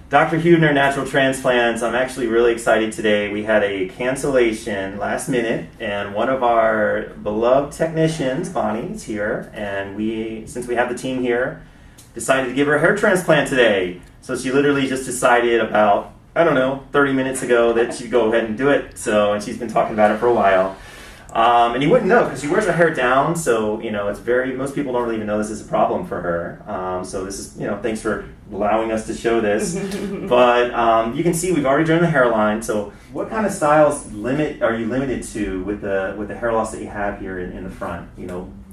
Dr. Huebner, Natural Transplants. I'm actually really excited today. We had a cancellation last minute, and one of our beloved technicians, Bonnie, is here, and since we have the team here, decided to give her a hair transplant today. So she literally just decided about, 30 minutes ago that she'd go ahead and do it. And she's been talking about it for a while. And you wouldn't know because she wears her hair down, so most people don't really even know this is a problem for her. So this is, thanks for allowing us to show this. But you can see we've already drawn the hairline. So what kind of styles are you limited to with the hair loss that you have here in the front?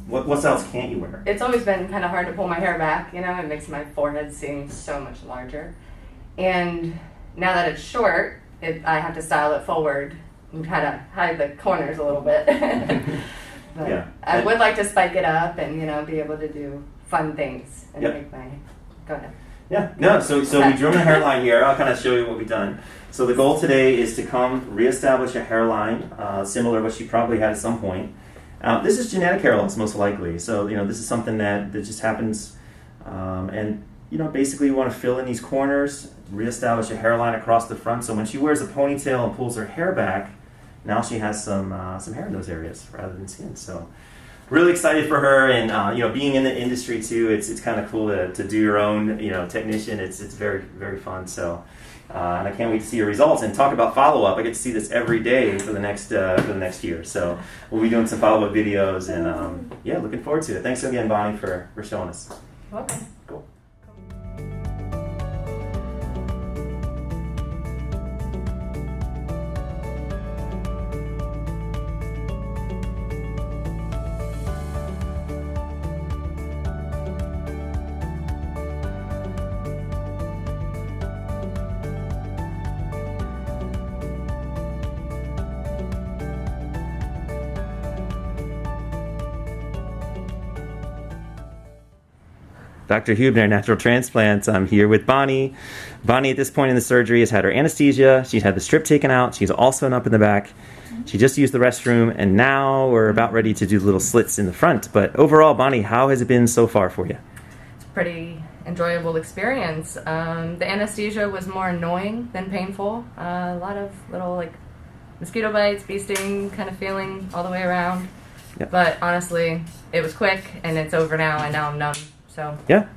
What styles can't you wear? It's always been kind of hard to pull my hair back. It makes my forehead seem so much larger. And now that it's short, I have to style it forward and kind of hide the corners a little bit. But yeah. I would like to spike it up and, be able to do fun things and make my... Go ahead. Yeah, no, so we drew the hairline here. I'll kind of show you what we've done. So the goal today is to reestablish a hairline, similar to what she probably had at some point. This is genetic hair loss, most likely. So, this is something that just happens. And, basically we want to fill in these corners, reestablish a hairline across the front. So when she wears a ponytail and pulls her hair back, now she has some hair in those areas rather than skin. So really excited for her, and being in the industry too, it's kind of cool to do your own technician. It's very, very fun. So and I can't wait to see your results and talk about follow-up. I get to see this every day for the next year. So we'll be doing some follow-up videos, and looking forward to it. Thanks again, Bonnie, for showing us. Okay. Cool. Dr. Huebner, Natural Transplants. I'm here with Bonnie. Bonnie, at this point in the surgery, has had her anesthesia. She's had the strip taken out. She's all sewn up in the back. She just used the restroom, and now we're about ready to do little slits in the front. But overall, Bonnie, how has it been so far for you? It's a pretty enjoyable experience. The anesthesia was more annoying than painful. A lot of little mosquito bites, bee sting kind of feeling all the way around. Yep. But honestly, it was quick, and it's over now, and now I'm numb. So yeah,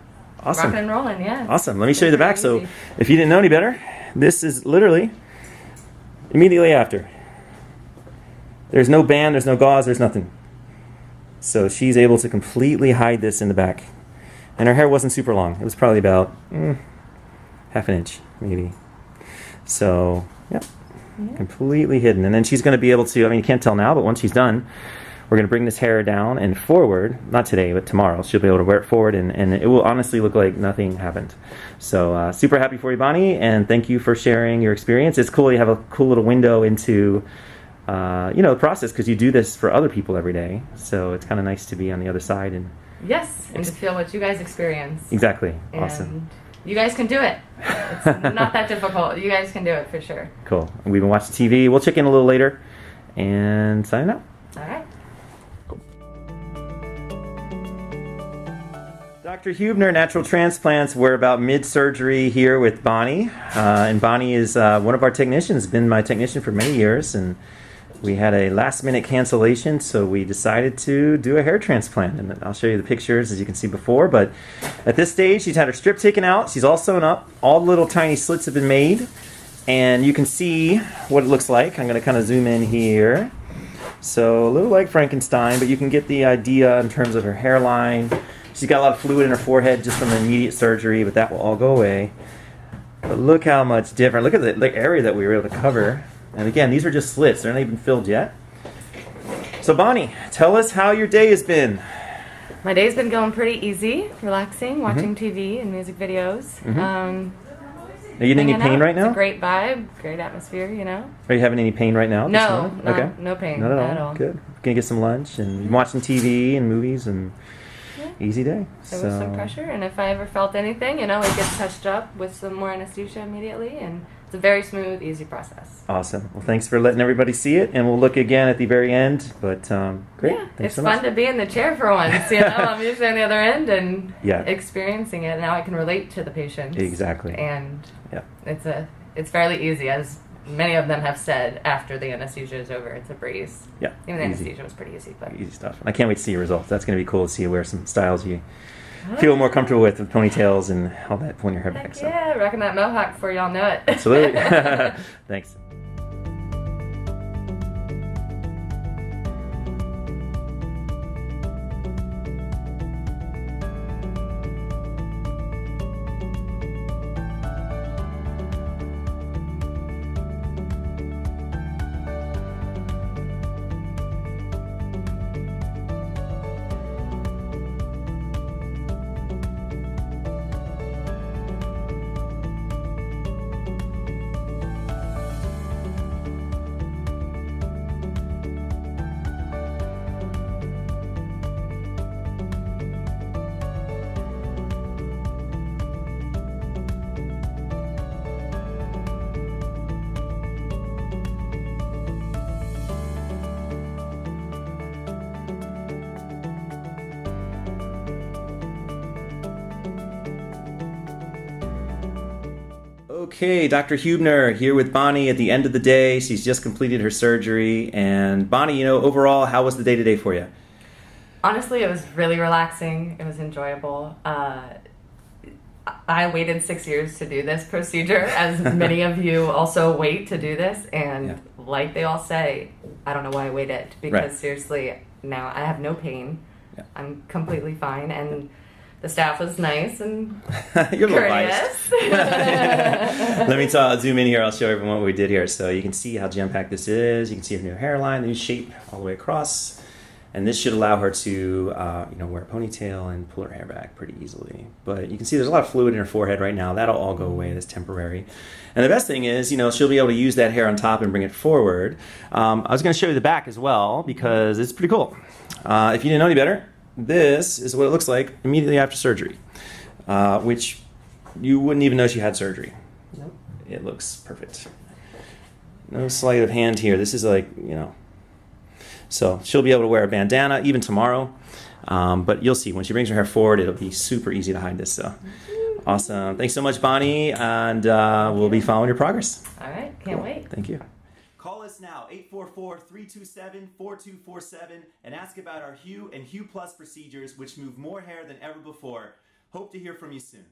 awesome. Rocking and rolling, yeah. Awesome. Let me show you the back. So if you didn't know any better, this is literally immediately after. There's no band, there's no gauze, there's nothing. So she's able to completely hide this in the back. And her hair wasn't super long. It was probably about half an inch, maybe. So, yeah, completely hidden. And then she's going to be able to, you can't tell now, but once she's done, we're going to bring this hair down and forward, not today, but tomorrow. She'll be able to wear it forward, and it will honestly look like nothing happened. So super happy for you, Bonnie, and thank you for sharing your experience. It's cool you have a cool little window into the process, because you do this for other people every day. So it's kind of nice to be on the other side. And to feel what you guys experience. Exactly. And awesome. You guys can do it. It's not that difficult. You guys can do it for sure. Cool. We've been watching TV. We'll check in a little later and sign out. All right. Dr. Huebner, Natural Transplants. We're about mid-surgery here with Bonnie. And Bonnie is one of our technicians, been my technician for many years. And we had a last-minute cancellation, so we decided to do a hair transplant. And I'll show you the pictures, as you can see before. But at this stage, she's had her strip taken out. She's all sewn up. All the little tiny slits have been made. And you can see what it looks like. I'm going to kind of zoom in here. So a little like Frankenstein, but you can get the idea in terms of her hairline. She's got a lot of fluid in her forehead just from the immediate surgery, but that will all go away. But look how much different. Look at the area that we were able to cover. And again, these are just slits. They're not even filled yet. So Bonnie, tell us how your day has been. My day's been going pretty easy, relaxing, watching TV and music videos. Are you in any pain right now? It's a great vibe, great atmosphere, Are you having any pain right now? No, okay. No pain. Not at all. Good. Gonna get some lunch and watching TV and movies and easy day. There was some pressure, and if I ever felt anything, it gets touched up with some more anesthesia immediately, and it's a very smooth, easy process. Awesome. Well, thanks for letting everybody see it, and we'll look again at the very end. But great. Yeah, thanks it's so fun much. to be in the chair for once. I'm usually on the other end and experiencing it. Now I can relate to the patients. Exactly. And Yeah. It's fairly easy, as many of them have said after the anesthesia is over. It's a breeze. Yeah. Even the easy. anesthesia was pretty easy, but Easy stuff. I can't wait to see your results. That's going to be cool to see where some styles you feel more comfortable with ponytails and all that, pulling your hair back. So. yeah, rocking that mohawk before y'all know it. Absolutely. Thanks. Okay, Dr. Hubner here with Bonnie at the end of the day. She's just completed her surgery. And Bonnie, overall, how was the day today for you? Honestly, it was really relaxing. It was enjoyable. I waited 6 years to do this procedure, as many of you also wait to do this. And like they all say, I don't know why I waited, because seriously, now I have no pain. Yeah. I'm completely fine. And the staff was nice and You're courteous. Let me zoom in here. I'll show everyone what we did here. So you can see how jam-packed this is. You can see her new hairline, the new shape all the way across. And this should allow her to wear a ponytail and pull her hair back pretty easily. But you can see there's a lot of fluid in her forehead right now. That'll all go away. That's temporary. And the best thing is, she'll be able to use that hair on top and bring it forward. I was going to show you the back as well, because it's pretty cool. If you didn't know any better, this is what it looks like immediately after surgery, which you wouldn't even know she had surgery. Nope. It looks perfect. No sleight of hand here. This is so she'll be able to wear a bandana even tomorrow, but you'll see when she brings her hair forward, it'll be super easy to hide this. So awesome. Thanks so much, Bonnie, and we'll be following your progress. All right. Can't wait. Thank you. Call us now, 844-327-4247, and ask about our HUE and HUE Plus procedures, which move more hair than ever before. Hope to hear from you soon.